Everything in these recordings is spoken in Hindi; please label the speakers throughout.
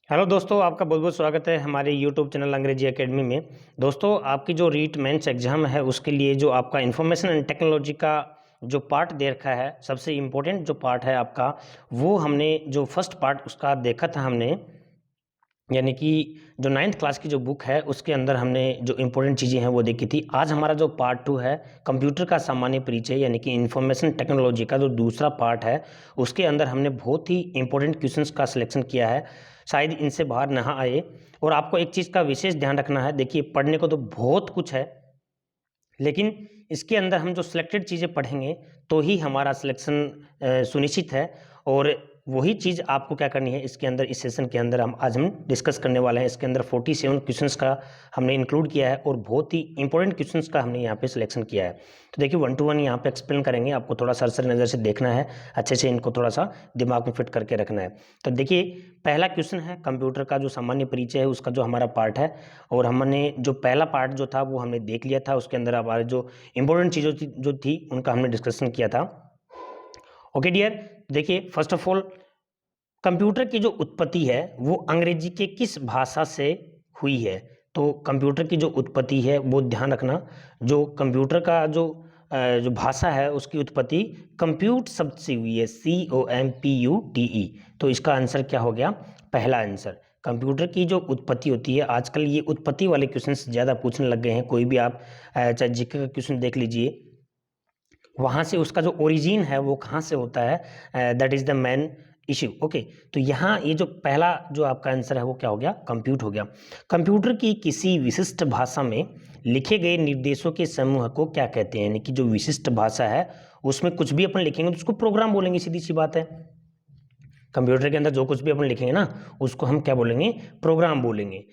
Speaker 1: हेलो दोस्तों, आपका बहुत बहुत स्वागत है हमारे यूट्यूब चैनल अंग्रेजी एकेडमी में। दोस्तों, आपकी जो रीट मेंस एग्जाम है उसके लिए जो आपका इंफॉर्मेशन एंड टेक्नोलॉजी का जो पार्ट दे रखा है, सबसे इम्पोर्टेंट जो पार्ट है आपका, वो हमने जो फर्स्ट पार्ट उसका देखा था हमने, यानी कि जो 9th क्लास की जो बुक है उसके अंदर हमने जो इम्पोर्टेंट चीज़ें हैं वो देखी थी। आज हमारा जो पार्ट 2 है कंप्यूटर का सामान्य परिचय, यानी कि इंफॉर्मेशन टेक्नोलॉजी का जो दूसरा पार्ट है, उसके अंदर हमने बहुत ही इंपॉर्टेंट क्वेश्चंस का सिलेक्शन किया है। शायद इनसे बाहर ना आए। और आपको एक चीज़ का विशेष ध्यान रखना है। देखिए, पढ़ने को तो बहुत कुछ है, लेकिन इसके अंदर हम जो सिलेक्टेड चीज़ें पढ़ेंगे तो ही हमारा सिलेक्शन सुनिश्चित है। और वही चीज़ आपको क्या करनी है इसके अंदर, इस सेशन के अंदर हम डिस्कस करने वाले हैं। इसके अंदर 47 क्वेश्चंस का हमने इंक्लूड किया है और बहुत ही इंपॉर्टेंट क्वेश्चंस का हमने यहाँ पे सिलेक्शन किया है। तो देखिए, 1 to 1 यहाँ पे एक्सप्लेन करेंगे। आपको थोड़ा सरसरी नज़र से देखना है, अच्छे से इनको थोड़ा सा दिमाग में फिट करके रखना है। तो देखिए, पहला क्वेश्चन है कंप्यूटर का जो सामान्य परिचय है उसका जो हमारा पार्ट है। और हमने जो पहला पार्ट जो था वो हमने देख लिया था। उसके अंदर हमारे जो इंपॉर्टेंट चीज़ों जो थी उनका हमने डिस्कशन किया था। ओके डियर, देखिए फर्स्ट ऑफ ऑल, कंप्यूटर की जो उत्पत्ति है वो अंग्रेजी के किस भाषा से हुई है? तो कंप्यूटर की जो उत्पत्ति है वो ध्यान रखना, जो कंप्यूटर का जो भाषा है उसकी उत्पत्ति कंप्यूट शब्द से हुई है, COMPUTE। तो इसका आंसर क्या हो गया? पहला आंसर। कंप्यूटर की जो उत्पत्ति होती है, आजकल ये उत्पत्ति वाले क्वेश्चन ज़्यादा पूछने लग गए हैं। कोई भी आप चाहे जीके का क्वेश्चन देख लीजिए, वहाँ से उसका जो ओरिजिन है वो कहाँ से होता है, that is the main issue. Okay, तो यहाँ ये जो पहला जो आपका आंसर है वो क्या हो गया? कंप्यूट हो गया। कंप्यूटर की किसी विशिष्ट भाषा में लिखे गए निर्देशों के समूह को क्या कहते हैं? यानी कि जो विशिष्ट भाषा है उसमें कुछ भी अपन लिखेंगे तो उसको प्रोग्राम बोलेंगे, सीधी सी बात है। कंप्यूटर के अंदर जो कुछ भी अपन लिखेंगे ना उसको हम क्या बोलेंगे? प्रोग्राम बोलेंगे।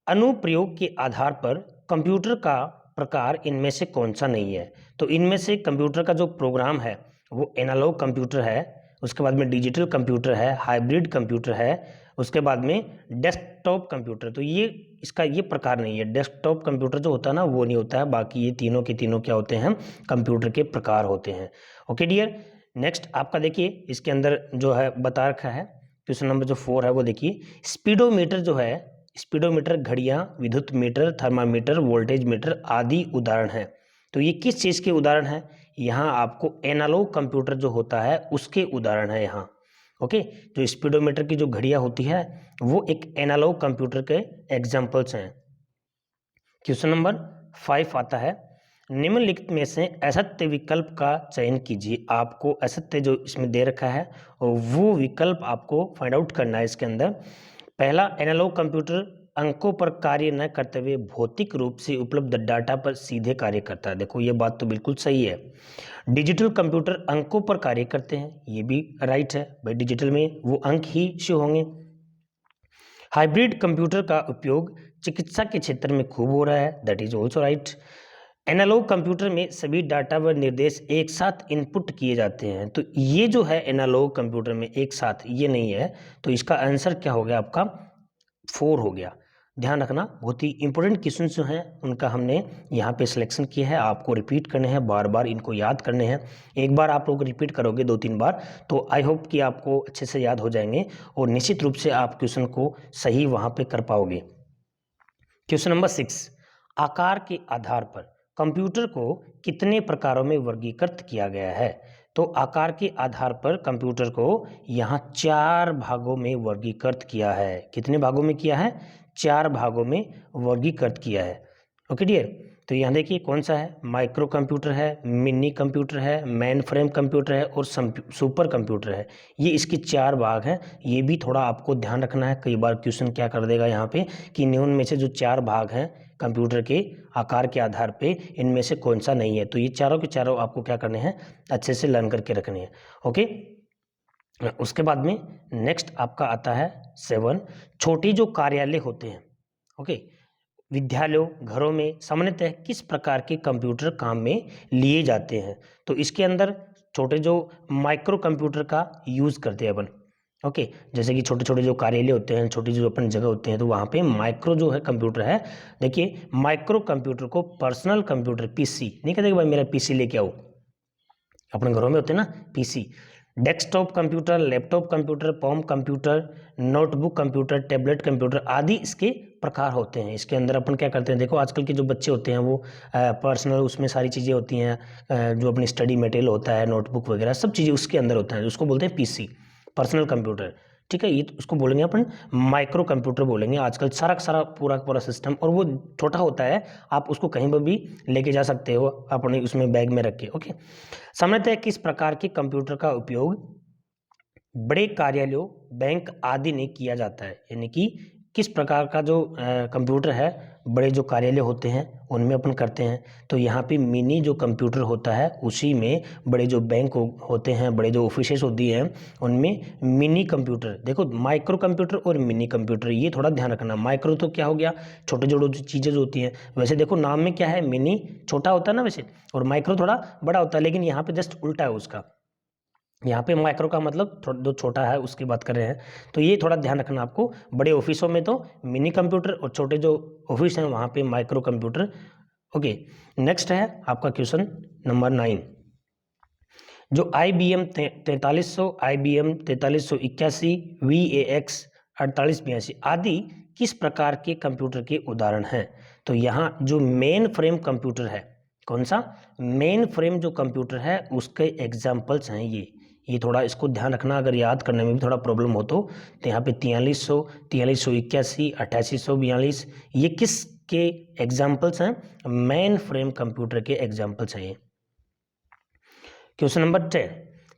Speaker 1: अनुप्रयोग के आधार पर कंप्यूटर का प्रकार इनमें से कौन सा नहीं है? तो इनमें से कंप्यूटर का जो प्रोग्राम है वो एनालॉग कंप्यूटर है, उसके बाद में डिजिटल कंप्यूटर है, हाइब्रिड कंप्यूटर है, उसके बाद में डेस्कटॉप कंप्यूटर। तो ये इसका ये प्रकार नहीं है। डेस्कटॉप कंप्यूटर जो होता है ना वो नहीं होता है, बाकी ये तीनों के तीनों क्या होते हैं? कंप्यूटर के प्रकार होते हैं। ओके डियर, नेक्स्ट आपका देखिए इसके अंदर जो है बता रखा है, क्वेश्चन नंबर जो 4 है वो देखिए। स्पीडोमीटर जो है, स्पीडोमीटर घड़ियां, विद्युत मीटर, थर्मामीटर, वोल्टेज मीटर आदि उदाहरण हैं। तो ये किस चीज़ के उदाहरण हैं? यहाँ आपको एनालॉग कंप्यूटर जो होता है उसके उदाहरण है यहाँ। ओके, जो स्पीडोमीटर की जो घड़ियां होती है वो एक एनालॉग कंप्यूटर के एग्जाम्पल्स हैं। क्वेश्चन नंबर 5 आता है, निम्नलिखित में से असत्य विकल्प का चयन कीजिए। आपको असत्य जो इसमें दे रखा है वो विकल्प आपको फाइंड आउट करना है इसके अंदर। पहला, एनालॉग कंप्यूटर अंकों पर कार्य न करते हुए भौतिक रूप से उपलब्ध डाटा पर सीधे कार्य करता है। देखो ये बात तो बिल्कुल सही है। डिजिटल कंप्यूटर अंकों पर कार्य करते हैं, ये भी राइट है भाई, डिजिटल में वो अंक ही शो होंगे। हाइब्रिड कंप्यूटर का उपयोग चिकित्सा के क्षेत्र में खूब हो रहा है, that is also right. Analogue computer में सभी डाटा व निर्देश एक साथ इनपुट किए जाते हैं। तो ये जो है एनालॉग कंप्यूटर में एक साथ ये नहीं है। तो इसका आंसर क्या हो गया आपका? 4 हो गया। ध्यान रखना, बहुत ही इंपॉर्टेंट क्वेश्चन जो हैं उनका हमने यहाँ पे सिलेक्शन किया है। आपको रिपीट करने हैं, बार बार इनको याद करने हैं। एक बार आप लोग रिपीट करोगे 2-3 बार तो आई होप कि आपको अच्छे से याद हो जाएंगे और निश्चित रूप से आप क्वेश्चन को सही वहाँ पे कर पाओगे। क्वेश्चन नंबर 6, आकार के आधार पर कंप्यूटर को कितने प्रकारों में वर्गीकृत किया गया है? तो आकार के आधार पर कंप्यूटर को यहाँ 4 भागों में वर्गीकृत किया है। कितने भागों में किया है? 4 भागों में वर्गीकृत किया है। ओके डियर, तो यहाँ देखिए कौन सा है? माइक्रो कंप्यूटर है, मिनी कंप्यूटर है, मेन फ्रेम कंप्यूटर है और सुपर कंप्यूटर है। ये इसके 4 भाग हैं। ये भी थोड़ा आपको ध्यान रखना है। कई बार क्वेश्चन क्या कर देगा यहाँ पे कि निम्न में से जो 4 भाग हैं कंप्यूटर के आकार के आधार पे इनमें से कौन सा नहीं है। तो ये चारों के चारों आपको क्या करने हैं? अच्छे से लर्न करके रखने हैं। ओके, उसके बाद में नेक्स्ट आपका आता है 7, छोटी जो कार्यालय होते हैं। ओके, विद्यालयों, घरों में सामान्यतः किस प्रकार के कंप्यूटर काम में लिए जाते हैं? तो इसके अंदर छोटे जो माइक्रो कंप्यूटर का यूज़ करते हैं अपन। ओके, जैसे कि छोटे छोटे जो कार्यालय होते हैं, छोटी जो अपन जगह होते हैं, तो वहाँ पे माइक्रो जो है कंप्यूटर है। देखिए, माइक्रो कंप्यूटर को पर्सनल कंप्यूटर, PC नहीं कहते कि भाई मेरा PC लेके आओ। अपने घरों में होते हैं ना PC। Desktop computer, laptop computer, palm computer, notebook computer, tablet computer आदि इसके प्रकार होते हैं। इसके अंदर अपन क्या करते हैं, देखो आजकल के जो बच्चे होते हैं वो पर्सनल उसमें सारी चीज़ें होती हैं, जो अपनी स्टडी मटेरियल होता है, नोटबुक वगैरह सब चीज़ें उसके अंदर होता है, उसको बोलते हैं पीसी, पर्सनल कंप्यूटर। ठीक है, ये तो उसको बोलेंगे अपन माइक्रो कंप्यूटर बोलेंगे। आजकल सारा का सारा पूरा का पूरा सिस्टम, और वो छोटा होता है, आप उसको कहीं पर भी लेके जा सकते हो अपने उसमें बैग में रख के। ओके, समझते हैं किस प्रकार के कंप्यूटर का उपयोग बड़े कार्यालयों, बैंक आदि में किया जाता है, यानी कि किस प्रकार का जो कंप्यूटर है बड़े जो कार्यालय होते हैं उनमें अपन करते हैं। तो यहाँ पे मिनी जो कंप्यूटर होता है उसी में बड़े जो बैंक होते हैं, बड़े जो ऑफिसेस होती हैं उनमें मिनी कंप्यूटर। देखो माइक्रो कंप्यूटर और मिनी कंप्यूटर, ये थोड़ा ध्यान रखना। माइक्रो तो क्या हो गया, छोटे जो चीज़ें जो होती हैं, वैसे देखो नाम में क्या है, मिनी छोटा होता है ना वैसे, और माइक्रो थोड़ा बड़ा होता है, लेकिन यहाँ पे जस्ट उल्टा है उसका। यहाँ पे माइक्रो का मतलब जो छोटा है उसकी बात कर रहे हैं। तो ये थोड़ा ध्यान रखना आपको, बड़े ऑफिसों में तो मिनी कंप्यूटर और छोटे जो ऑफिस हैं वहाँ पे माइक्रो कंप्यूटर। ओके, नेक्स्ट है आपका क्वेश्चन नंबर 9। जो IBM 4300, IBM 4381, VAX 4882 आदि किस प्रकार के कंप्यूटर के उदाहरण हैं। तो यहाँ जो मेन फ्रेम कंप्यूटर है, कौन सा मेन फ्रेम जो कंप्यूटर है उसके एग्जाम्पल्स हैं ये थोड़ा इसको ध्यान रखना, अगर याद करने में भी थोड़ा प्रॉब्लम हो तो यहाँ पे 4300, 4381, 8842 ये किसके एग्जाम्पल्स हैं, मेन फ्रेम कंप्यूटर के एग्जाम्पल्स हैं ये। क्वेश्चन नंबर 10,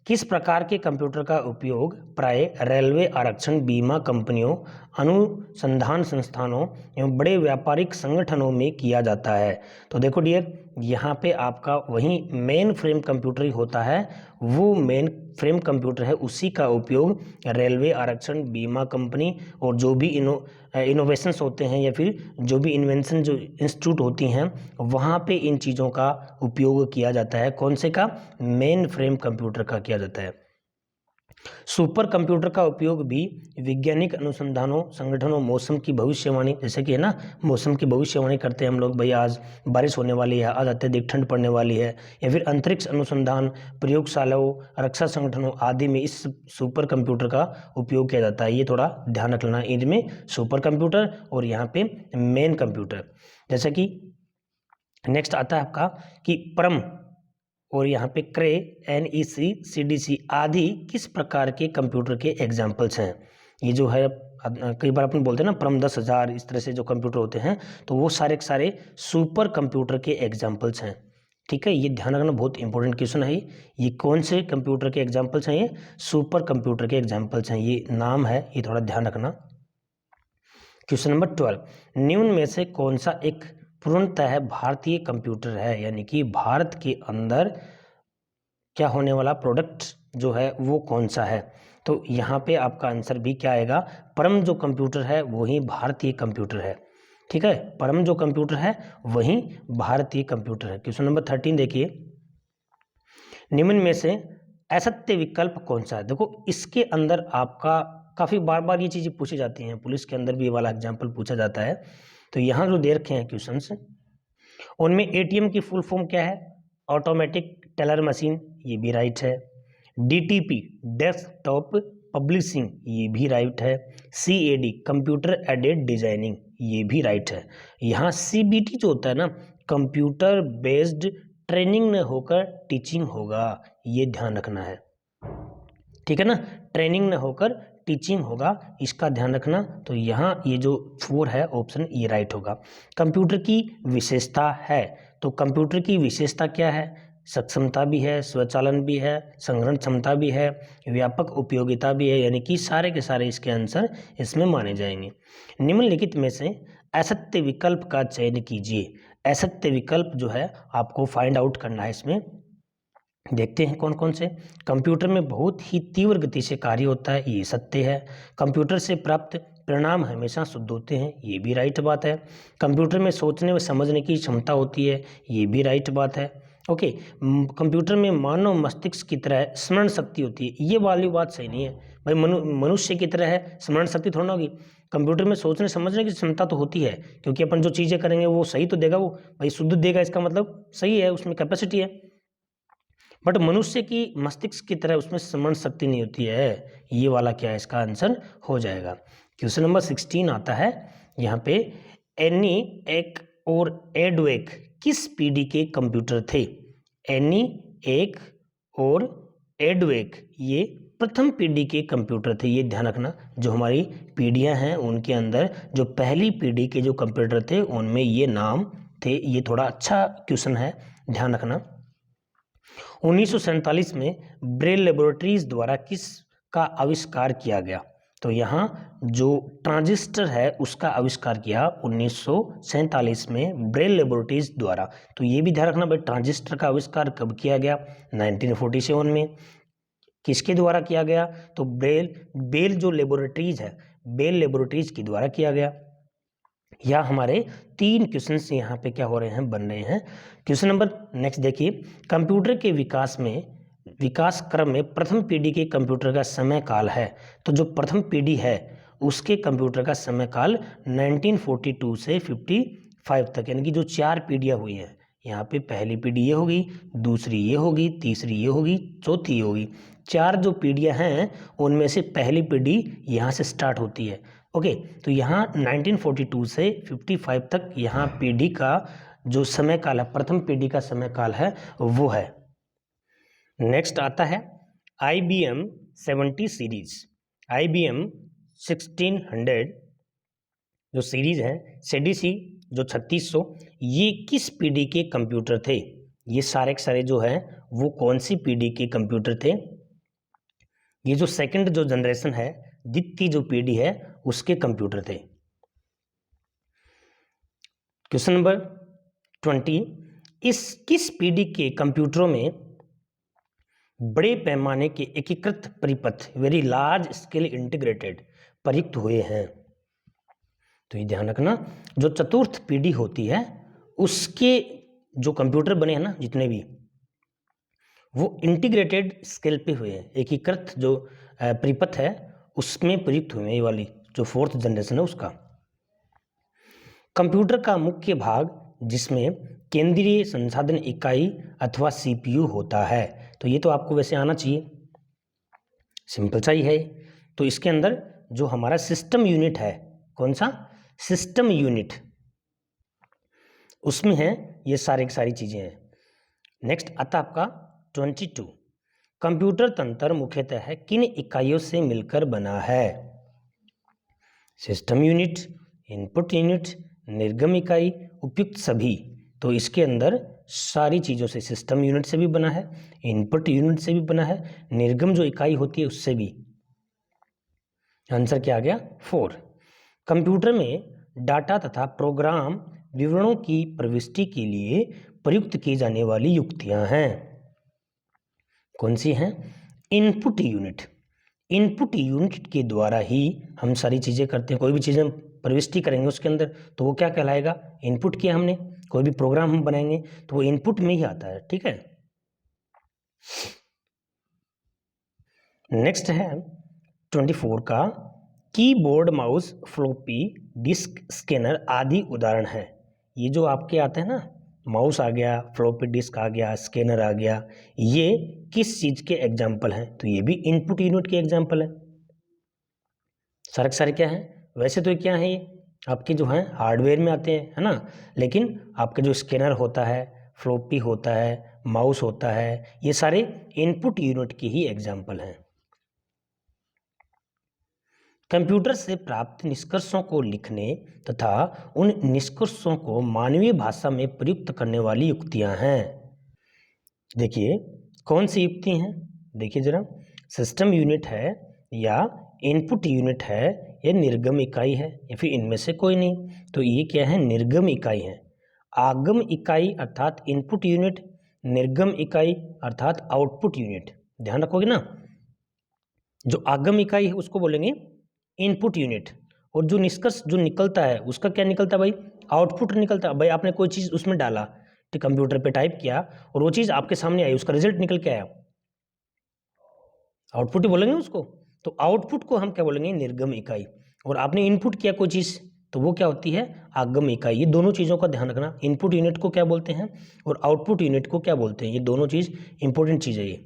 Speaker 1: किस प्रकार के कंप्यूटर का उपयोग प्राय रेलवे, आरक्षण, बीमा कंपनियों, अनुसंधान संस्थानों एवं बड़े व्यापारिक संगठनों में किया जाता है। तो देखो डियर, यहाँ पे आपका वही मेन फ्रेम कंप्यूटर ही होता है, वो मेन फ्रेम कंप्यूटर है, उसी का उपयोग रेलवे, आरक्षण, बीमा कंपनी और जो भी इनोवेशंस होते हैं या फिर जो भी इन्वेंशन जो इंस्टीट्यूट होती हैं वहाँ पे इन चीज़ों का उपयोग किया जाता है। कौन से का, मेन फ्रेम कंप्यूटर का किया जाता है। सुपर कंप्यूटर का उपयोग भी वैज्ञानिक अनुसंधानों, संगठनों, मौसम की भविष्यवाणी, जैसे कि है ना मौसम की भविष्यवाणी करते हैं हम लोग, भाई आज बारिश होने वाली है, आज अत्यधिक ठंड पड़ने वाली है, या फिर अंतरिक्ष अनुसंधान, प्रयोगशालाओं, रक्षा संगठनों आदि में इस सुपर कंप्यूटर का उपयोग किया जाता है। ये थोड़ा ध्यान रख लेना, इनमें सुपर कंप्यूटर और यहाँ पे मेन कंप्यूटर। जैसे कि नेक्स्ट आता है आपका कि परम और यहाँ पे क्रे, NEC, CDC आदि किस प्रकार के कंप्यूटर के एग्जाम्पल्स हैं। ये जो है कई बार अपन बोलते हैं ना परम 10,000, इस तरह से जो कंप्यूटर होते हैं तो वो सारे के सारे सुपर कंप्यूटर के एग्जाम्पल्स हैं। ठीक है, ये ध्यान रखना, बहुत इंपॉर्टेंट क्वेश्चन है ये कौन से कंप्यूटर के एग्जाम्पल्स हैं, ये सुपर कंप्यूटर के एग्जाम्पल्स हैं, ये नाम है, ये थोड़ा ध्यान रखना। क्वेश्चन नंबर 12, निम्न में से कौन सा एक पूर्णतः भारतीय कंप्यूटर है, यानी कि भारत के अंदर क्या होने वाला प्रोडक्ट जो है वो कौन सा है। तो यहाँ पे आपका आंसर भी क्या आएगा, परम जो कंप्यूटर है वही भारतीय कंप्यूटर है। ठीक है, परम जो कंप्यूटर है वही भारतीय कंप्यूटर है। क्वेश्चन नंबर 13 देखिए, निम्न में से असत्य विकल्प कौन सा है। देखो इसके अंदर आपका काफ़ी बार बार ये चीज़ें पूछी जाती हैं, पुलिस के अंदर भी ये वाला एग्जाम्पल पूछा जाता है। तो यहाँ जो दे रखे हैं क्वेश्चन उनमें ATM की फुल फॉर्म क्या है, ऑटोमेटिक टेलर मशीन, ये भी राइट है। DTP डेस्कटॉप पब्लिशिंग, ये भी राइट है। CAD कंप्यूटर एडेड डिजाइनिंग, ये भी राइट है। यहाँ CBT जो होता है ना, कंप्यूटर बेस्ड ट्रेनिंग न होकर टीचिंग होगा, ये ध्यान रखना है। ठीक है ना, ट्रेनिंग न होकर टीचिंग होगा, इसका ध्यान रखना। तो यहाँ ये जो 4 है ऑप्शन ये राइट होगा। कंप्यूटर की विशेषता है, तो कंप्यूटर की विशेषता क्या है, सक्षमता भी है, स्वचालन भी है, संग्रहण क्षमता भी है, व्यापक उपयोगिता भी है, यानी कि सारे के सारे इसके आंसर इसमें माने जाएंगे। निम्नलिखित में से असत्य विकल्प का चयन कीजिए। असत्य विकल्प जो है आपको फाइंड आउट करना है। इसमें देखते हैं कौन कौन से। कंप्यूटर में बहुत ही तीव्र गति से कार्य होता है, ये सत्य है। कंप्यूटर से प्राप्त परिणाम हमेशा शुद्ध होते हैं, ये भी राइट बात है। कंप्यूटर में सोचने व समझने की क्षमता होती है, ये भी राइट बात है। ओके, कंप्यूटर में मानव मस्तिष्क की तरह स्मरण शक्ति होती है, ये वाली बात सही नहीं है भाई। मनुष्य की तरह है स्मरण शक्ति थोड़ा ना होगी। कंप्यूटर में सोचने समझने की क्षमता तो होती है, क्योंकि अपन जो चीज़ें करेंगे वो सही तो देगा, वो भाई शुद्ध देगा, इसका मतलब सही है, उसमें कैपेसिटी है। बट मनुष्य की मस्तिष्क की तरह उसमें स्मरण शक्ति नहीं होती है। ये वाला क्या है, इसका आंसर हो जाएगा। क्वेश्चन नंबर 16 आता है यहाँ पे, ENIAC और EDVAC किस पीढ़ी के कंप्यूटर थे? ENIAC और EDVAC ये प्रथम पीढ़ी के कंप्यूटर थे। ये ध्यान रखना, जो हमारी पीढ़ियां हैं उनके अंदर जो पहली पीढ़ी के जो कंप्यूटर थे उनमें ये नाम थे। ये थोड़ा अच्छा क्वेश्चन है, ध्यान रखना। 1947 में ब्रेल लेबोरेटरीज द्वारा किसका आविष्कार किया गया? तो यहाँ जो ट्रांजिस्टर है उसका आविष्कार किया 1947 में ब्रेल लेबोरेटरीज द्वारा। तो ये भी ध्यान रखना भाई, ट्रांजिस्टर का आविष्कार कब किया गया? 1947 में। किसके द्वारा किया गया? तो बेल जो लेबोरेटरीज है, बेल लेबोरेटरीज के द्वारा किया गया। या हमारे 3 क्वेश्चंस यहाँ पे क्या हो रहे हैं, बन रहे हैं। क्वेश्चन नंबर नेक्स्ट देखिए, कंप्यूटर के विकास क्रम में प्रथम पीढ़ी के कंप्यूटर का समय काल है। तो जो प्रथम पीढ़ी है उसके कंप्यूटर का समय काल 1942 से 55 तक, यानी कि जो 4 पीढ़ियाँ हुई हैं, यहाँ पे पहली पीढ़ी ये होगी, दूसरी ये होगी, तीसरी ये होगी, चौथी ये होगी। 4 जो पीढ़ियाँ हैं उनमें से पहली पीढ़ी यहाँ से स्टार्ट होती है। ओके, तो यहाँ 1942 से 55 तक यहाँ पीढ़ी का जो समय काल है, प्रथम पीढ़ी का समय काल है वो है। नेक्स्ट आता है IBM 70 सीरीज, IBM 1600 जो सीरीज है, CDC जो 3600, ये किस पीढ़ी के कंप्यूटर थे? ये सारे के सारे जो है वो कौन सी पीढ़ी के कंप्यूटर थे? ये जो सेकंड जो जनरेशन है, द्वितीय जो पीढ़ी है उसके कंप्यूटर थे। क्वेश्चन नंबर 20, किस पीढ़ी के कंप्यूटरों में बड़े पैमाने के एकीकृत परिपथ, वेरी लार्ज स्केल इंटीग्रेटेड, प्रयुक्त हुए हैं? तो ये ध्यान रखना, जो चतुर्थ पीढ़ी होती है उसके जो कंप्यूटर बने हैं ना जितने भी, वो इंटीग्रेटेड स्केल पे हुए हैं, एकीकृत जो परिपथ है उसमें प्रयुक्त हुए हैं। ये वाली जो 4th जनरेशन है उसका। कंप्यूटर का मुख्य भाग जिसमें केंद्रीय संसाधन इकाई अथवा CPU होता है। तो ये तो आपको वैसे आना चाहिए, सिंपल सा ही है। तो इसके अंदर जो हमारा सिस्टम यूनिट है, कौन सा? सिस्टम यूनिट, उसमें है ये सारी की सारी चीजें हैं। नेक्स्ट आता आपका 22, कंप्यूटर तंत्र मुख्यतः है किन इकाइयों से मिलकर बना है? सिस्टम यूनिट, इनपुट यूनिट, निर्गम इकाई, उपयुक्त सभी। तो इसके अंदर सारी चीज़ों से, सिस्टम यूनिट से भी बना है, इनपुट यूनिट से भी बना है, निर्गम जो इकाई होती है उससे भी। आंसर क्या आ गया? 4। कंप्यूटर में डाटा तथा प्रोग्राम विवरणों की प्रविष्टि के लिए प्रयुक्त की जाने वाली युक्तियां हैं, कौन सी हैं? Input unit. इनपुट यूनिट के द्वारा ही हम सारी चीज़ें करते हैं। कोई भी चीज़ हम प्रविष्टि करेंगे उसके अंदर तो वो क्या कहलाएगा? इनपुट किया हमने। कोई भी प्रोग्राम हम बनाएंगे तो वो इनपुट में ही आता है, ठीक है। नेक्स्ट है 24 का, keyboard, mouse, floppy disk, scanner आदि उदाहरण है। ये जो आपके आते हैं ना, माउस आ गया, फ्लॉपी डिस्क आ गया, स्कैनर आ गया, ये किस चीज़ के एग्जाम्पल हैं? तो ये भी इनपुट यूनिट के एग्जाम्पल है। सारे सारे क्या है? वैसे तो क्या है, ये आपके जो हैं हार्डवेयर में आते हैं, है ना, लेकिन आपके जो स्कैनर होता है, फ्लॉपी होता है, माउस होता है, ये सारे इनपुट यूनिट के ही एग्जाम्पल हैं। कंप्यूटर से प्राप्त निष्कर्षों को लिखने तथा उन निष्कर्षों को मानवीय भाषा में प्रयुक्त करने वाली युक्तियां हैं। देखिए कौन सी युक्ति हैं, देखिए जरा, सिस्टम यूनिट है या इनपुट यूनिट है या निर्गम इकाई है या फिर इनमें से कोई नहीं। तो ये क्या है? निर्गम इकाई है। आगम इकाई अर्थात इनपुट यूनिट, निर्गम इकाई अर्थात आउटपुट यूनिट। ध्यान रखोगे ना, जो आगम इकाई है उसको बोलेंगे इनपुट यूनिट, और जो निष्कर्ष जो निकलता है उसका क्या निकलता है भाई? आउटपुट निकलता है। भाई आपने कोई चीज़ उसमें डाला, तो कंप्यूटर पे टाइप किया और वो चीज़ आपके सामने आई, उसका रिजल्ट निकल के आया, आउटपुट ही बोलेंगे उसको। तो आउटपुट को हम क्या बोलेंगे? निर्गम इकाई। और आपने इनपुट किया कोई चीज़, तो वो क्या होती है, आगम इकाई। ये दोनों चीज़ों का ध्यान रखना, इनपुट यूनिट को क्या बोलते हैं और आउटपुट यूनिट को क्या बोलते हैं, ये दोनों चीज़ इंपॉर्टेंट चीज़ है ये।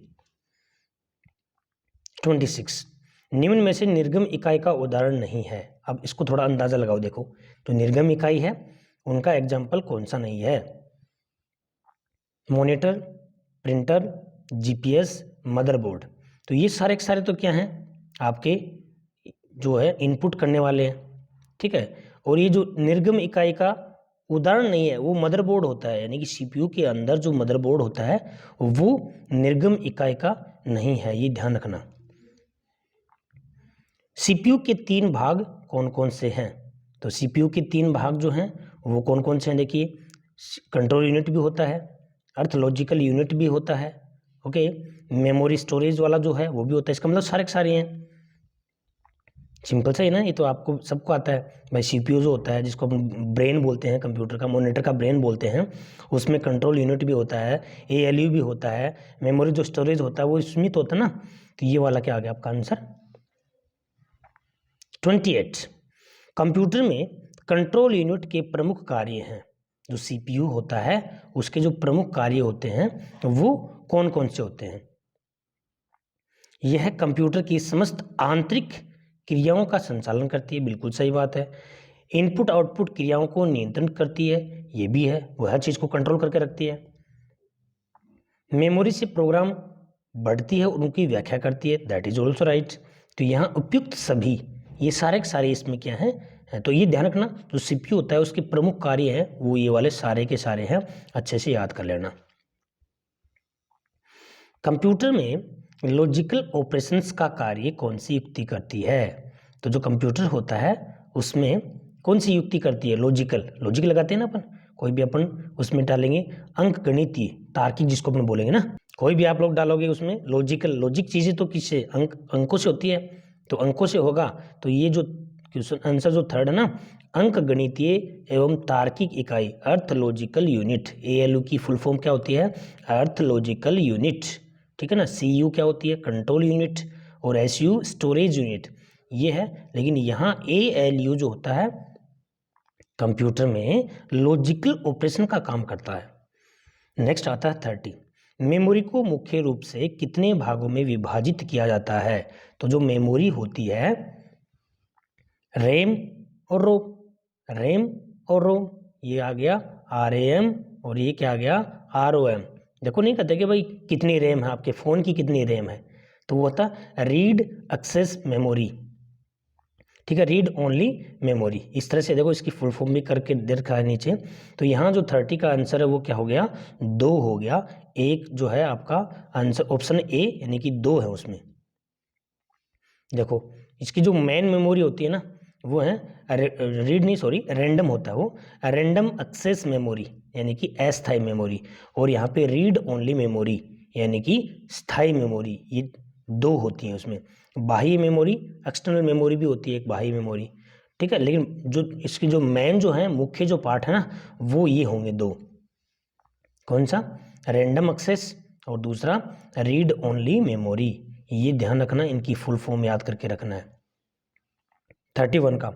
Speaker 1: 26, निम्न में से निर्गम इकाई का उदाहरण नहीं है। अब इसको थोड़ा अंदाजा लगाओ, देखो तो निर्गम इकाई है उनका एग्जाम्पल कौन सा नहीं है। Monitor, printer, GPS, motherboard. तो ये सारे के सारे तो क्या हैं, आपके जो है इनपुट करने वाले हैं, ठीक है। और ये जो निर्गम इकाई का उदाहरण नहीं है वो मदरबोर्ड होता है, यानी कि सीपीयू के अंदर जो मदरबोर्ड होता है वो निर्गम इकाई का नहीं है, ये ध्यान रखना। सीपीयू के 3 भाग कौन कौन से हैं, तो सीपीयू के 3 भाग जो हैं वो कौन कौन से हैं, देखिए कंट्रोल यूनिट भी होता है, अर्थलॉजिकल यूनिट भी होता है, ओके, मेमोरी स्टोरेज वाला जो है वो भी होता है। इसका मतलब सारे के सारे हैं, सिंपल सा ही ना, ये तो आपको सबको आता है भाई। सीपीयू जो होता है जिसको हम ब्रेन बोलते हैं, कंप्यूटर का मॉनिटर का ब्रेन बोलते हैं, उसमें कंट्रोल यूनिट भी होता है, एएलयू भी होता है, मेमोरी जो स्टोरेज होता है वो इसमें तो होता है ना। तो ये वाला क्या आ गया आपका आंसर 28। कंप्यूटर में कंट्रोल यूनिट के प्रमुख कार्य हैं, जो सीपीयू होता है उसके जो प्रमुख कार्य होते हैं वो कौन कौन से होते हैं। यह कंप्यूटर की समस्त आंतरिक क्रियाओं का संचालन करती है, बिल्कुल सही बात है। इनपुट आउटपुट क्रियाओं को नियंत्रण करती है, ये भी है, वो हर चीज़ को कंट्रोल करके रखती है। मेमोरी से प्रोग्राम बढ़ती है और उनकी व्याख्या करती है, दैट इज ऑल्सो राइट। तो यहाँ उपयुक्त सभी, ये सारे के सारे इसमें क्या हैं, तो ये ध्यान रखना जो सीपीयू होता है उसके प्रमुख कार्य हैं वो ये वाले सारे के सारे हैं, अच्छे से याद कर लेना। कंप्यूटर में लॉजिकल ऑपरेशंस का कार्य कौन सी युक्ति करती है, तो जो कंप्यूटर होता है उसमें कौन सी युक्ति करती है, लॉजिकल, लॉजिक लगाते हैं ना अपन, कोई भी अपन उसमें डालेंगे अंक गणितीय तार्किक जिसको अपन बोलेंगे ना, कोई भी आप लोग डालोगे उसमें लॉजिकल, लॉजिक चीज़ें तो किससे, अंकों से होती है, तो अंकों से होगा। तो ये जो क्वेश्चन आंसर जो थर्ड है ना, अंक गणितीय एवं तार्किक इकाई अर्थलॉजिकल यूनिट, एएलयू की फुल फॉर्म क्या होती है, अर्थलॉजिकल यूनिट, ठीक है ना। सीयू क्या होती है, कंट्रोल यूनिट, और एसयू स्टोरेज यूनिट, ये है। लेकिन यहाँ एएलयू जो होता है कंप्यूटर में लॉजिकल ऑपरेशन का काम करता है। नेक्स्ट आता है 30, मेमोरी को मुख्य रूप से कितने भागों में विभाजित किया जाता है, तो जो मेमोरी होती है रैम और रोम, रैम और रोम, ये आ गया आरएएम और ये क्या आ गया आरओएम। देखो नहीं कहते कि भाई कितनी रैम है आपके फ़ोन की, कितनी रैम है, तो वो होता रीड एक्सेस मेमोरी, ठीक है, रीड ओनली मेमोरी। इस तरह से देखो इसकी फुल फॉर्म भी करके दे रखा है नीचे। तो यहाँ जो 30 का आंसर है वो क्या हो गया, 2 हो गया। एक जो है आपका आंसर ऑप्शन ए यानी कि 2 है उसमें। देखो इसकी जो मेन मेमोरी होती है ना वो है रीड नहीं सॉरी रैंडम होता है वो, रैंडम एक्सेस मेमोरी यानी कि अस्थायी मेमोरी, और यहाँ पे रीड ओनली मेमोरी यानी कि स्थायी मेमोरी, ये 2 होती हैं उसमें। बाह्य मेमोरी, एक्सटर्नल मेमोरी भी होती है एक बाह्य मेमोरी, ठीक है। लेकिन जो इसकी जो मेन जो है मुख्य जो पार्ट है ना वो ये होंगे 2, कौन सा, रैंडम एक्सेस और दूसरा रीड ओनली मेमोरी। ये ध्यान रखना, इनकी फुल फॉर्म याद करके रखना है। 31 का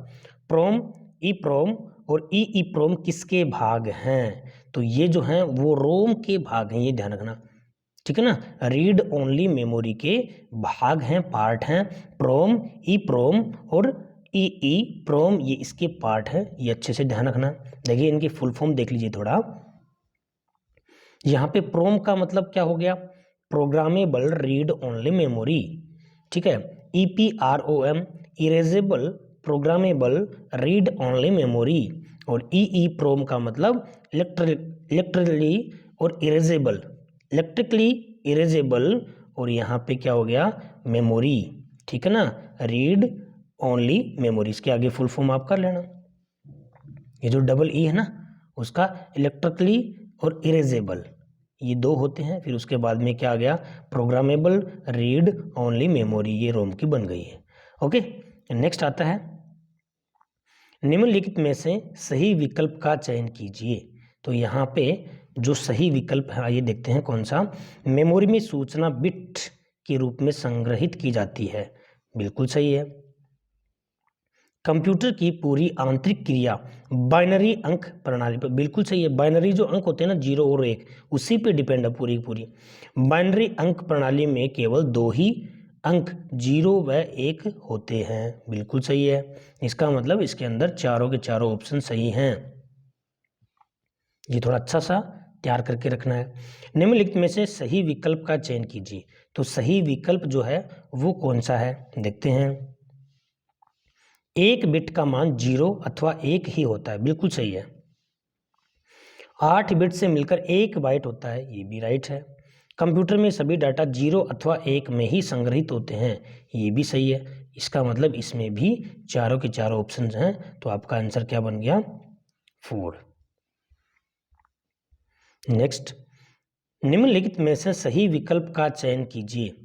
Speaker 1: प्रोम, ई प्रोम और ई प्रोम किसके भाग हैं, तो ये जो हैं वो रोम के भाग हैं, ये ध्यान रखना, ठीक है ना। रीड ओनली मेमोरी के भाग हैं, पार्ट हैं, प्रोम, ई प्रोम और ई प्रोम, ये इसके पार्ट हैं, ये अच्छे से ध्यान रखना। देखिए इनकी फुल फॉर्म देख लीजिए थोड़ा। यहाँ पे प्रोम का मतलब क्या हो गया, प्रोग्रामेबल रीड ओनली मेमोरी, ठीक है। EPROM erasable programmable read only memory, और EEPROM का मतलब इलेक्ट्रिकली और इरेजेबल, इलेक्ट्रिकली इरेजेबल, और यहाँ पे क्या हो गया मेमोरी, ठीक है ना, रीड ओनली मेमोरी। इसके आगे फुल फॉर्म आप कर लेना, ये जो डबल ई है ना उसका इलेक्ट्रिकली और इरेजेबल, ये 2 होते हैं। फिर उसके बाद में क्या आ गया, प्रोग्रामेबल रीड ओनली मेमोरी, ये रोम की बन गई है। ओके, नेक्स्ट आता है निम्नलिखित में से सही विकल्प का चयन कीजिए। तो यहाँ पे जो सही विकल्प है आइए देखते हैं कौन सा, मेमोरी में सूचना बिट के रूप में संग्रहित की जाती है, बिल्कुल सही है। कंप्यूटर की पूरी आंतरिक क्रिया बाइनरी अंक प्रणाली पर, बिल्कुल सही है। बाइनरी जो अंक होते हैं ना 0 और 1, उसी पे डिपेंड है पूरी पूरी। बाइनरी अंक प्रणाली में केवल 2 ही अंक 0 व 1 होते हैं, बिल्कुल सही है। इसका मतलब इसके अंदर चारों के चारों ऑप्शन सही हैं। ये थोड़ा अच्छा सा तैयार करके रखना है। निम्नलिखित में से सही विकल्प का चयन कीजिए। तो सही विकल्प जो है वो कौन सा है, देखते हैं। 1 बिट का मान 0 अथवा 1 ही होता है, बिल्कुल सही है। 8 बिट से मिलकर 1 बाइट होता है, ये भी राइट है। कंप्यूटर में सभी डाटा 0 अथवा 1 में ही संग्रहित होते हैं, ये भी सही है। इसका मतलब इसमें भी चारों के चारों ऑप्शंस हैं, तो आपका आंसर क्या बन गया, 4। नेक्स्ट, निम्नलिखित में से सही विकल्प का चयन कीजिए।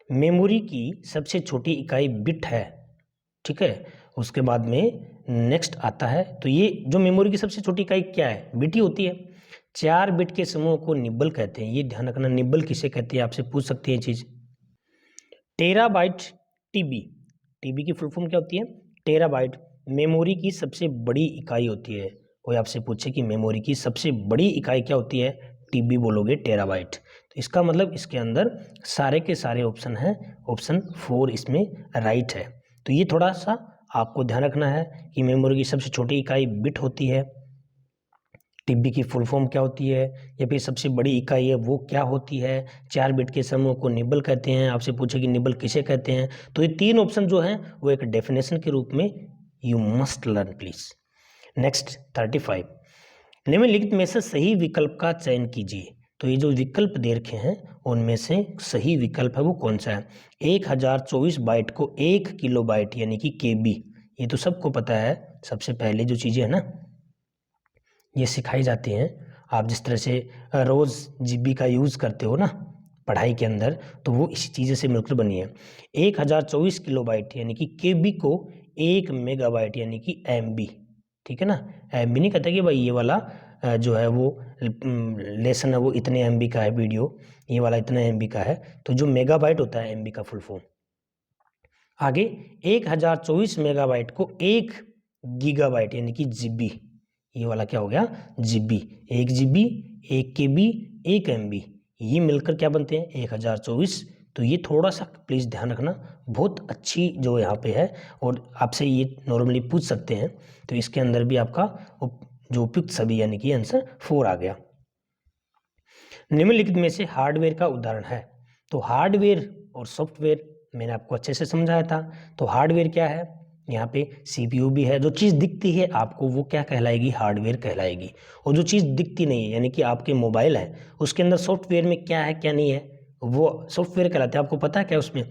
Speaker 1: मेमोरी की सबसे छोटी इकाई बिट है, ठीक है। उसके बाद में नेक्स्ट आता है, तो ये जो मेमोरी की सबसे छोटी इकाई क्या है, बिट ही होती है। 4 बिट के समूह को निब्बल कहते हैं, ये ध्यान रखना। निब्बल किसे कहते हैं, आपसे पूछ सकते हैं चीज। टेराबाइट टीबी, टीबी की फुल फॉर्म क्या होती है, टेराबाइट मेमोरी की सबसे बड़ी इकाई होती है। कोई आपसे पूछे कि मेमोरी की सबसे बड़ी इकाई क्या होती है, टीबी बोलोगे, टेराबाइट। तो इसका मतलब इसके अंदर सारे के सारे ऑप्शन हैं, ऑप्शन 4 इसमें राइट है। तो ये थोड़ा सा आपको ध्यान रखना है कि मेमोरी की सबसे छोटी इकाई बिट होती है, टीबी की फुल फॉर्म क्या होती है, या फिर सबसे बड़ी इकाई है वो क्या होती है। 4 बिट के समूह को निब्बल कहते हैं। आपसे पूछे कि निब्बल किसे कहते हैं, तो ये 3 ऑप्शन जो हैं वो एक डेफिनेशन के रूप में you must learn please. Next 35, निम्नलिखित में से सही विकल्प का चयन कीजिए। तो ये जो विकल्प दे रखे हैं उनमें से सही विकल्प है वो कौन सा है। 1024 बाइट को 1 किलोबाइट यानी कि केबी, ये तो सबको पता है। सबसे पहले जो चीज़ें है ना ये सिखाई जाती हैं, आप जिस तरह से रोज़ जीबी का यूज़ करते हो ना पढ़ाई के अंदर, तो वो इसी चीज़ें से मिलकर बनी है। 1024 किलोबाइट यानी कि केबी को 1 मेगाबाइट यानी कि एमबी, ठीक है ना। एमबी नहीं कहता कि भाई ये वाला जो है वो लेसन है वो इतने एमबी का है, वीडियो ये वाला इतने एमबी का है। तो जो मेगाबाइट होता है एमबी का फुल फॉर्म। आगे 1024 मेगाबाइट को 1 गीगाबाइट यानी कि जीबी, ये वाला क्या हो गया, जीबी। 1 जीबी, 1 केबी, 1 एमबी, ये मिलकर क्या बनते हैं 1024। तो ये थोड़ा सा प्लीज़ ध्यान रखना, बहुत अच्छी जो यहाँ पे है, और आपसे ये नॉर्मली पूछ सकते हैं। तो इसके अंदर भी आपका जो उपयुक्त सभी यानी कि आंसर 4 आ गया। निम्नलिखित में से हार्डवेयर का उदाहरण है। तो हार्डवेयर और सॉफ्टवेयर मैंने आपको अच्छे से समझाया था। तो हार्डवेयर क्या है, यहाँ पे सीपीयू भी है। जो चीज़ दिखती है आपको वो क्या कहलाएगी, हार्डवेयर कहलाएगी। और जो चीज़ दिखती नहीं है यानी कि आपके मोबाइल है उसके अंदर सॉफ्टवेयर में क्या है क्या नहीं है वो सॉफ्टवेयर कहलाते हैं। आपको पता है क्या उसमें,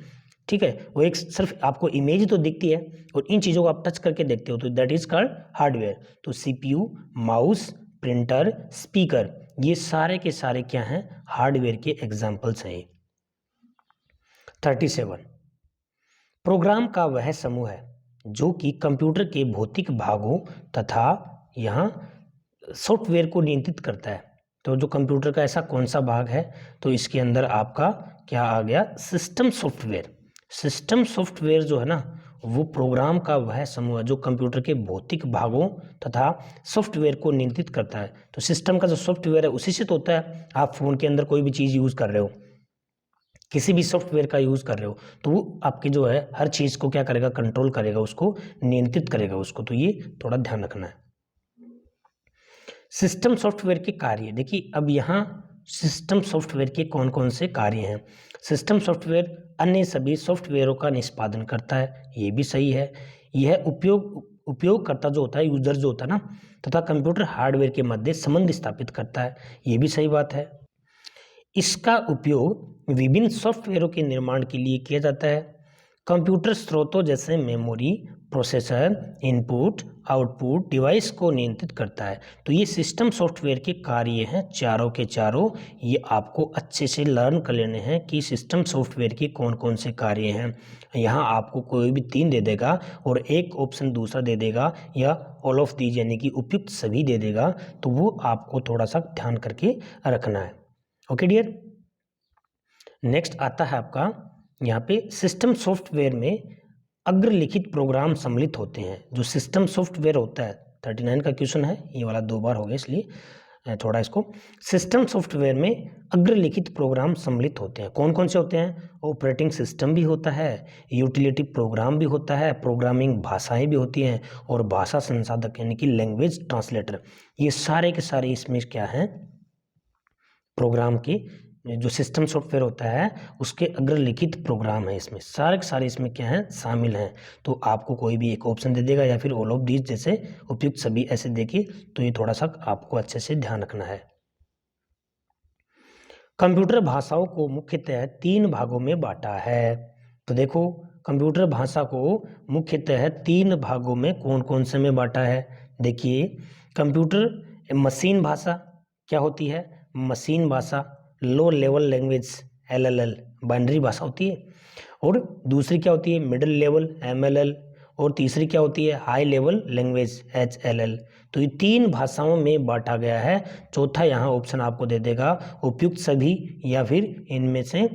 Speaker 1: ठीक है। वो एक सिर्फ आपको इमेज तो दिखती है और इन चीज़ों को आप टच करके देखते हो, तो दैट इज कॉल्ड हार्डवेयर। तो सीपीयू, माउस, प्रिंटर, स्पीकर, ये सारे के सारे क्या हैं, हार्डवेयर के एग्जाम्पल्स हैं। 37, प्रोग्राम का वह समूह है जो कि कंप्यूटर के भौतिक भागों तथा यहाँ सॉफ्टवेयर को नियंत्रित करता है। तो जो कंप्यूटर का ऐसा कौन सा भाग है, तो इसके अंदर आपका क्या आ गया, सिस्टम सॉफ्टवेयर। सिस्टम सॉफ्टवेयर जो है ना वो प्रोग्राम का वह समूह है जो कंप्यूटर के भौतिक भागों तथा सॉफ्टवेयर को नियंत्रित करता है। तो सिस्टम का जो सॉफ्टवेयर है उसी से तो होता है। आप फ़ोन के अंदर कोई भी चीज़ यूज़ कर रहे हो, किसी भी सॉफ्टवेयर का यूज़ कर रहे हो, तो वो आपकी जो है हर चीज़ को क्या करेगा, कंट्रोल करेगा, उसको नियंत्रित करेगा उसको। तो ये थोड़ा ध्यान रखना है। सिस्टम सॉफ्टवेयर के कार्य देखिए, अब यहाँ सिस्टम सॉफ्टवेयर के कौन कौन से कार्य हैं। सिस्टम सॉफ्टवेयर अन्य सभी सॉफ्टवेयरों का निष्पादन करता है, ये भी सही है। यह उपयोगकर्ता जो होता है, यूजर जो होता है ना, तथा कंप्यूटर हार्डवेयर के मध्य संबंध स्थापित करता है, ये भी सही बात है। इसका उपयोग विभिन्न सॉफ्टवेयरों के निर्माण के लिए किया जाता है। कंप्यूटर स्रोतों जैसे memory, processor, input, output device को नियंत्रित करता है। तो ये सिस्टम सॉफ्टवेयर के कार्य हैं चारों के चारों। ये आपको अच्छे से लर्न कर लेने हैं कि सिस्टम सॉफ्टवेयर के कौन कौन से कार्य हैं। यहाँ आपको कोई भी 3 दे देगा और एक ऑप्शन दूसरा दे देगा, या ऑल ऑफ दीज यानी कि उपयुक्त सभी दे देगा, तो वो आपको थोड़ा सा ध्यान करके रखना है। ओके डियर, नेक्स्ट आता है आपका यहाँ पे सिस्टम सॉफ्टवेयर में अग्रलिखित प्रोग्राम सम्मिलित होते हैं। जो सिस्टम सॉफ्टवेयर होता है, 39 का क्वेश्चन है, ये वाला 2 बार हो गया इसलिए थोड़ा इसको। सिस्टम सॉफ्टवेयर में अग्रलिखित प्रोग्राम सम्मिलित होते हैं। कौन कौन से होते हैं? ऑपरेटिंग सिस्टम भी होता है, यूटिलिटी प्रोग्राम भी होता है, प्रोग्रामिंग भाषाएं भी होती हैं, और भाषा संसाधक यानी कि लैंग्वेज ट्रांसलेटर। ये सारे के सारे इसमें क्या हैं? प्रोग्राम की जो सिस्टम सॉफ्टवेयर होता है उसके अग्रलिखित प्रोग्राम है। इसमें सारे के सारे इसमें क्या हैं? शामिल हैं। तो आपको कोई भी एक ऑप्शन दे देगा या फिर ऑल ऑफ दीज जैसे उपयुक्त सभी ऐसे देखिए, तो ये थोड़ा सा आपको अच्छे से ध्यान रखना है। कंप्यूटर भाषाओं को मुख्यतः 3 भागों में बांटा है। तो देखो, कंप्यूटर भाषा को मुख्यतः 3 भागों में कौन कौन से में बांटा है? देखिए, कंप्यूटर मशीन भाषा क्या होती है? मशीन भाषा, low level language LLL binary भाषा होती है, और दूसरी क्या होती है? मिडिल लेवल MLL, और तीसरी क्या होती है? High level language HLL। तो ये 3 भाषाओं में बांटा गया है। चौथा यहाँ ऑप्शन आपको दे देगा उपयुक्त सभी, या फिर इनमें से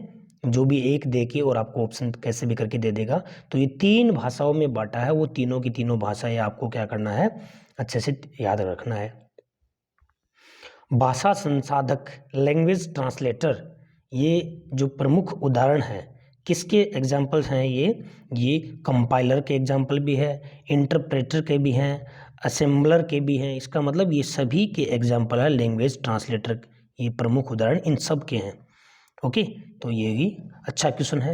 Speaker 1: जो भी एक दे के और आपको ऑप्शन कैसे भी करके दे देगा। तो ये 3 भाषाओं में बांटा है, वो तीनों की तीनों भाषाएं आपको क्या करना है? अच्छे से याद रखना है। भाषा संसाधक लैंग्वेज ट्रांसलेटर, ये जो प्रमुख उदाहरण हैं किसके एग्जाम्पल्स हैं? ये कंपाइलर के एग्जाम्पल भी है, इंटरप्रेटर के भी हैं, असेंबलर के भी हैं। इसका मतलब ये सभी के एग्जाम्पल है लैंग्वेज ट्रांसलेटर। ये प्रमुख उदाहरण इन सब के हैं। ओके, तो ये भी अच्छा क्वेश्चन है।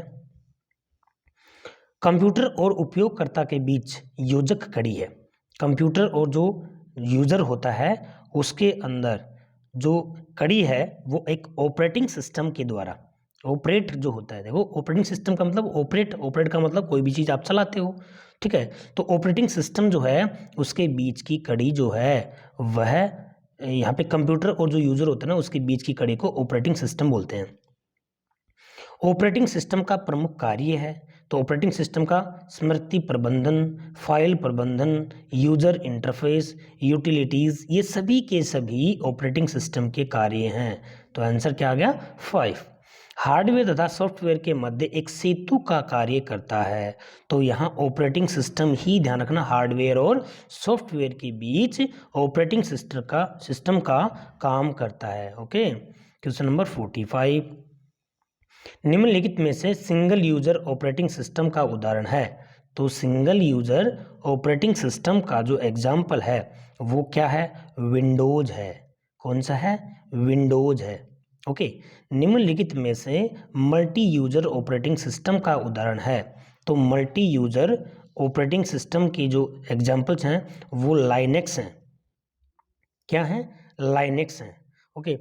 Speaker 1: कंप्यूटर और उपयोगकर्ता के बीच योजक कड़ी है। कंप्यूटर और जो यूजर होता है उसके अंदर जो कड़ी है वो एक ऑपरेटिंग सिस्टम के द्वारा ऑपरेट जो होता है। देखो, ऑपरेटिंग सिस्टम का मतलब ऑपरेट का मतलब कोई भी चीज़ आप चलाते हो, ठीक है। तो ऑपरेटिंग सिस्टम जो है उसके बीच की कड़ी जो है वह यहाँ पे कंप्यूटर और जो यूजर होता है ना उसके बीच की कड़ी को ऑपरेटिंग सिस्टम बोलते हैं। ऑपरेटिंग सिस्टम का प्रमुख कार्य है, तो ऑपरेटिंग सिस्टम का स्मृति प्रबंधन, फाइल प्रबंधन, यूजर इंटरफेस, यूटिलिटीज, ये सभी के सभी ऑपरेटिंग सिस्टम के कार्य हैं। तो आंसर क्या आ गया? 5। हार्डवेयर तथा सॉफ्टवेयर के मध्य एक सेतु का कार्य करता है। तो यहाँ ऑपरेटिंग सिस्टम ही ध्यान रखना, हार्डवेयर और सॉफ्टवेयर के बीच ऑपरेटिंग सिस्टम का काम करता है। ओके, क्वेश्चन नंबर 45, निम्नलिखित में से सिंगल यूजर ऑपरेटिंग सिस्टम का उदाहरण है। तो सिंगल यूजर ऑपरेटिंग सिस्टम का जो एग्जाम्पल है वो क्या है? विंडोज है। कौन सा है? विंडोज है। ओके, निम्नलिखित में से मल्टी यूजर ऑपरेटिंग सिस्टम का उदाहरण है। तो मल्टी यूजर ऑपरेटिंग सिस्टम की जो एग्जाम्पल्स हैं वो लाइनेक्स हैं। क्या है? लाइनेक्स हैं। ओके,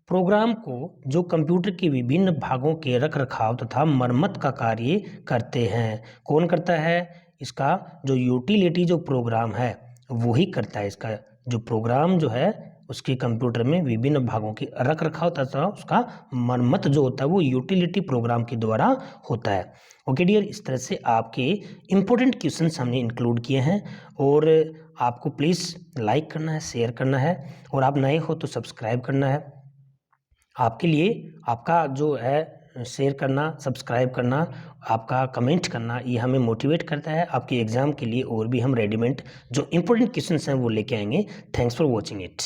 Speaker 1: प्रोग्राम को जो कंप्यूटर के विभिन्न भागों के रखरखाव तथा मरम्मत का कार्य करते हैं। कौन करता है? इसका जो यूटिलिटी जो प्रोग्राम है वो ही करता है। इसका जो प्रोग्राम जो है उसके कंप्यूटर में विभिन्न भागों के रखरखाव तथा उसका मरम्मत जो होता है वो यूटिलिटी प्रोग्राम के द्वारा होता है। ओके डियर, इस तरह से आपके इम्पोर्टेंट क्वेश्चंस हमने इंक्लूड किए हैं, और आपको प्लीज़ लाइक करना है, शेयर करना है, और आप नए हो तो सब्सक्राइब करना है। आपके लिए आपका जो है शेयर करना, सब्सक्राइब करना, आपका कमेंट करना, ये हमें मोटिवेट करता है आपके एग्ज़ाम के लिए, और भी हम रेडीमेड जो इम्पोर्टेंट क्वेश्चंस हैं वो लेके आएंगे। Thanks for watching it.